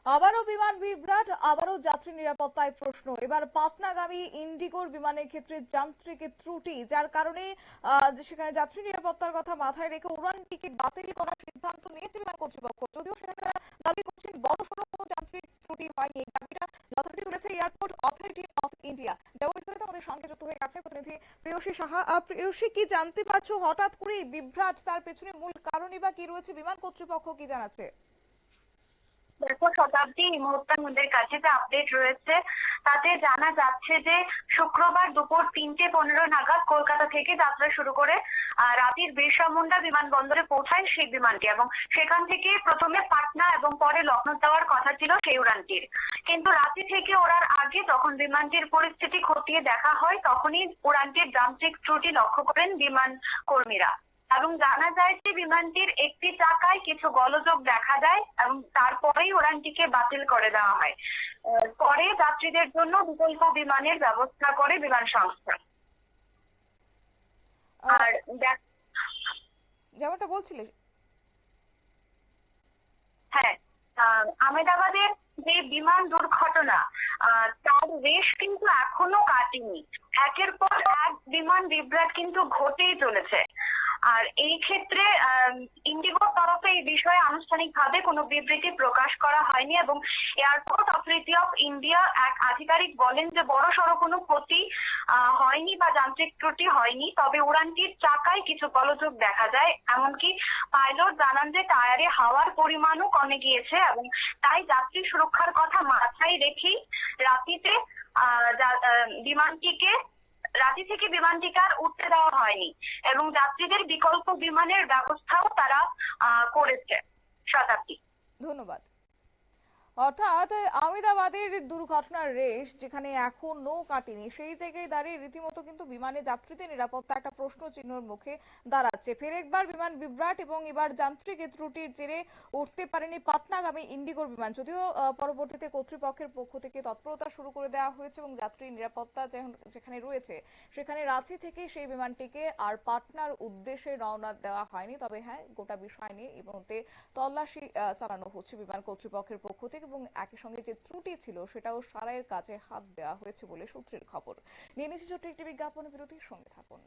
আবারও বিমান বিভ্রাট, আবারও যাত্রী নিরাপত্তায় প্রশ্ন। এবার পাটনাগামী ইন্ডিগোর বিমানের ক্ষেত্রে যান্ত্রিক ত্রুটি, যার কারণে সেখানে যাত্রী নিরাপত্তার কথা মাথায় রেখে উড়ানটিকে বাতিল করার সিদ্ধান্ত নিয়েছে বিমান কর্তৃপক্ষ। যদিও সেখানে তারা দাবি করছেন বড়সড় কোনো যান্ত্রিক ত্রুটি হয়নি। এই দাবিটা যথারীতি তুলেছে এয়ারপোর্ট অথরিটি অফ ইন্ডিয়া। বিস্তারিত আমাদের সঙ্গে যুক্ত হয়ে গেছে প্রতিনিধি প্রিয়সী সাহা। প্রিয়সী, কি জানতে পারছো হঠাৎ করেই বিভ্রাট, তার পেছনে মূল কারণই বা কি রয়েছে, বিমান কর্তৃপক্ষ কি জানাচ্ছে? দেখো শতাব্দী, এই মুহূর্তে আমাদের কাছে যে আপডেট রয়েছে তাতে জানা যাচ্ছে যে শুক্রবার দুপুর 3:15 নাগাদ কলকাতা থেকে যাত্রা শুরু করে রাতের বিরসা মুন্ডা বিমানবন্দরে পৌঁছায় সেই বিমানটি, এবং সেখান থেকে প্রথমে পাটনা এবং পরে লখনৌ যাওয়ার কথা ছিল সেই উড়ানটির। কিন্তু রাতে থেকে ওড়ার আগে যখন বিমানটির পরিস্থিতি খতিয়ে দেখা হয় তখনই উড়ানটির যান্ত্রিক ত্রুটি লক্ষ্য করেন বিমান কর্মীরা, এবং জানা যায় যে বিমানটির একটি চাকায় কিছু গোলযোগ দেখা যায় এবং তারপরেই উড়ানটিকে বাতিল করে দেওয়া হয়। পরে যাত্রীদের জন্য বিকল্প বিমানের ব্যবস্থা করে বিমান সংস্থা। আর যেমনটা বলছিলে, হ্যাঁ, আহমেদাবাদের যে বিমান দুর্ঘটনা তার রেশ কিন্তু এখনো কাটেনি। একের পর এক বিমান বিভ্রাট কিন্তু ঘটেই চলেছে। আর এই ক্ষেত্রে ইন্ডিগোর তরফে এই বিষয়ে আনুষ্ঠানিকভাবে কোনো বিবৃতি প্রকাশ করা হয়নি, এবং এয়ারপোর্ট অথরিটি অফ ইন্ডিয়া এক আধিকারিক বলেন যে বড়সড় কোনো ক্ষতি হয়নি বা যান্ত্রিক ত্রুটি হয়নি, তবে উড়ানটির চাকায় কিছু গোলযোগ দেখা যায়। এমনকি পাইলট জানান যে টায়ারে হাওয়ার পরিমাণও কমে গিয়েছে, এবং তাই যাত্রী সুরক্ষার কথা মাথায় রেখেই রাতে বিমানটিকে রাতে থেকে বিমানটিকে আর উঠতে দেওয়া হয়নি, এবং যাত্রীদের বিকল্প বিমানের ব্যবস্থাও তারা করেছে। শতাব্দী, ধন্যবাদ। অর্থাৎ আহমেদাবাদের দুর্ঘটনার রেশ যেখানে এখনো কাটেনি, সেই জায়গায় দাঁড়িয়ে রীতিমতো কিন্তু বিমানে যাত্রীদের নিরাপত্তা একটা প্রশ্ন চিহ্নের মুখে দাঁড়াচ্ছে। ফের একবার বিমান বিভ্রাট, এবং এবার যান্ত্রিক ত্রুটির জেরে উঠতে পারেনি পাটনাগামী ইন্ডিগোর বিমান। যদিও পরবর্তীতে কর্তৃপক্ষের পক্ষ থেকে তৎপরতা শুরু করে দেওয়া হয়েছে, এবং যাত্রী নিরাপত্তা যেখানে রয়েছে সেখানে রাঁচি থেকে সেই বিমানটিকে আর পাটনার উদ্দেশ্যে রওনা দেওয়া হয়নি। তবে হ্যাঁ, গোটা বিষয় নিয়ে এই মুহূর্তে তল্লাশি চালানো হচ্ছে বিমান কর্তৃপক্ষের পক্ষ থেকে, এবং একই সঙ্গে যে ত্রুটি ছিল সেটাও সারাইয়ের কাজে হাত দেওয়া হয়েছে বলে সূত্রের খবর। নিয়ে নিচ্ছি ছোট্ট একটি বিজ্ঞাপন বিরতির, সঙ্গে থাকুন।